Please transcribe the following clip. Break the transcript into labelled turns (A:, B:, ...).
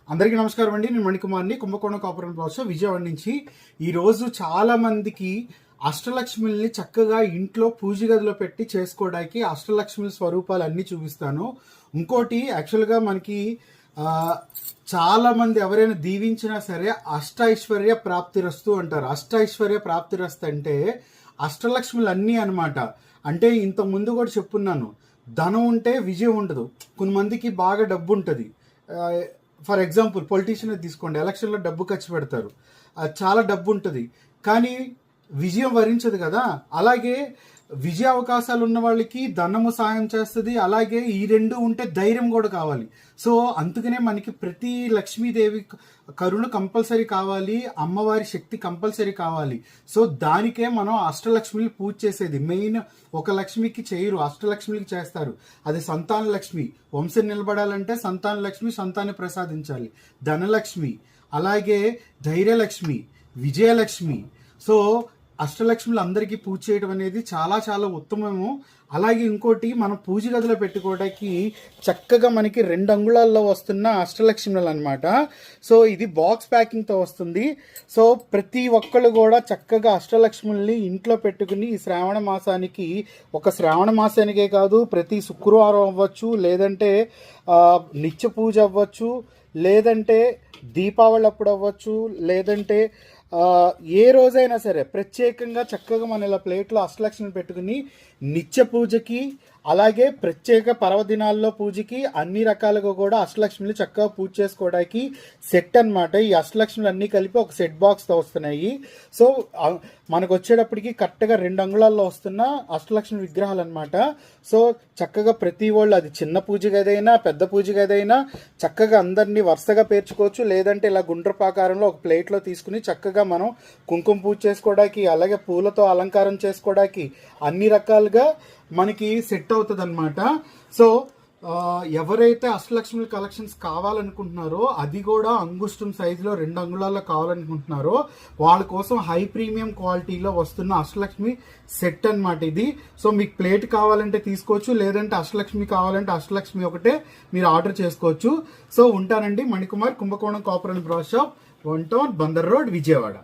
A: అందరికీ నమస్కారం అండి. నేను మణికుమార్ని, కుంభకోణం కాపురం బ్లాగ్స్ విజయవాడ నుంచి. ఈరోజు చాలా మందికి అష్టలక్ష్మిల్ని చక్కగా ఇంట్లో పూజ గదిలో పెట్టి చేసుకోవడానికి అష్టలక్ష్మి స్వరూపాలు అన్నీ చూపిస్తాను. ఇంకోటి యాక్చువల్గా మనకి చాలా మంది ఎవరైనా దీవించినా సరే అష్టైశ్వర్య ప్రాప్తిరస్తు అంటారు. అష్టైశ్వర్య ప్రాప్తిరస్తు అంటే అష్టలక్ష్ములు అన్నీ అనమాట. అంటే ఇంత ముందు కూడా చెప్పున్నాను, ధనం ఉంటే విజయం ఉండదు. కొంతమందికి బాగా డబ్బు ఉంటుంది. ఫర్ ఎగ్జాంపుల్ పొలిటీషియన్ తీసుకోండి, ఎలక్షన్లో డబ్బు ఖర్చు పెడతారు, చాలా డబ్బు ఉంటుంది, కానీ విజయం వరించదు కదా. అలాగే విజయ అవకాశాలు ఉన్న వాళ్ళకి ధనము సాయం చేస్తుంది. అలాగే ఈ రెండు ఉంటే ధైర్యం కూడా కావాలి. సో అందుకనే మనకి ప్రతి లక్ష్మీదేవి కరుణ కంపల్సరీ కావాలి, అమ్మవారి శక్తి కంపల్సరీ కావాలి. సో దానికే మనం అష్టలక్ష్మిని పూజ చేసేది. మెయిన్ ఒక లక్ష్మికి చేయరు, అష్టలక్ష్మికి చేస్తారు. అది సంతాన లక్ష్మి, వంశం నిలబడాలంటే సంతాన లక్ష్మి సంతాన్ని ప్రసాదించాలి, ధనలక్ష్మి, అలాగే ధైర్యలక్ష్మి, విజయలక్ష్మి. సో అష్టలక్ష్ములు అందరికీ పూజ చేయడం అనేది చాలా చాలా ఉత్తమము. అలాగే ఇంకోటి, మనం పూజ గదిలో పెట్టుకోవడానికి చక్కగా మనకి 2 అంగుళాల్లో వస్తున్న అష్టలక్ష్ములు అనమాట. సో ఇది బాక్స్ ప్యాకింగ్తో వస్తుంది. సో ప్రతి ఒక్కళ్ళు కూడా చక్కగా అష్టలక్ష్ముల్ని ఇంట్లో పెట్టుకుని ఈ శ్రావణ మాసానికి, ఒక శ్రావణ మాసానికే కాదు, ప్రతి శుక్రవారం అవ్వచ్చు, లేదంటే నిత్య పూజ అవ్వచ్చు, లేదంటే దీపావళి అప్పుడు అవ్వచ్చు, లేదంటే ఏ రోజైనా సరే ప్రత్యేకంగా చక్కగా మన ఇలా ప్లేట్లో అష్టలక్ష్మిని పెట్టుకుని నిత్య పూజకి, అలాగే ప్రత్యేక పర్వదినాల్లో పూజకి అన్ని రకాలుగా కూడా అష్టలక్ష్మిని చక్కగా పూజ చేసుకోవడానికి సెట్ అనమాట. ఈ అష్టలక్ష్మిలు అన్నీ కలిపి ఒక సెట్ బాక్స్తో వస్తున్నాయి. సో మనకు వచ్చేటప్పటికి కరెక్ట్గా 2 అంగుళాల్లో వస్తున్న అష్టలక్ష్మి విగ్రహాలు అనమాట. సో చక్కగా ప్రతి వాళ్ళు, అది చిన్న పూజ గదైనా పెద్ద పూజ గదైనా, చక్కగా అందరినీ వరుసగా పేర్చుకోవచ్చు. లేదంటే ఇలా గుండ్రపాకారంలో ఒక ప్లేట్లో తీసుకుని చక్కగా మనం కుంకుమ పూజ చేసుకోవడానికి, అలాగే పూలతో అలంకారం చేసుకోవడానికి అన్ని రకాలుగా మనకి సెట్ అవుతుంది అనమాట. సో ఎవరైతే అష్టలక్ష్మి కలెక్షన్స్ కావాలనుకుంటున్నారో, అది కూడా అంగుష్టం సైజులో 2 అంగుళాల్లో కావాలనుకుంటున్నారో, వాళ్ళ కోసం హై ప్రీమియం క్వాలిటీలో వస్తున్న అష్టలక్ష్మి సెట్ అనమాట ఇది. సో మీకు ప్లేట్ కావాలంటే తీసుకోవచ్చు, లేదంటే అష్టలక్ష్మి కావాలంటే అష్టలక్ష్మి ఒకటే మీరు ఆర్డర్ చేసుకోవచ్చు. సో ఉంటానండి. మణికుమార్, కుంభకోణం copper and brass shop, 1 town, Bandar road, Vijayawada.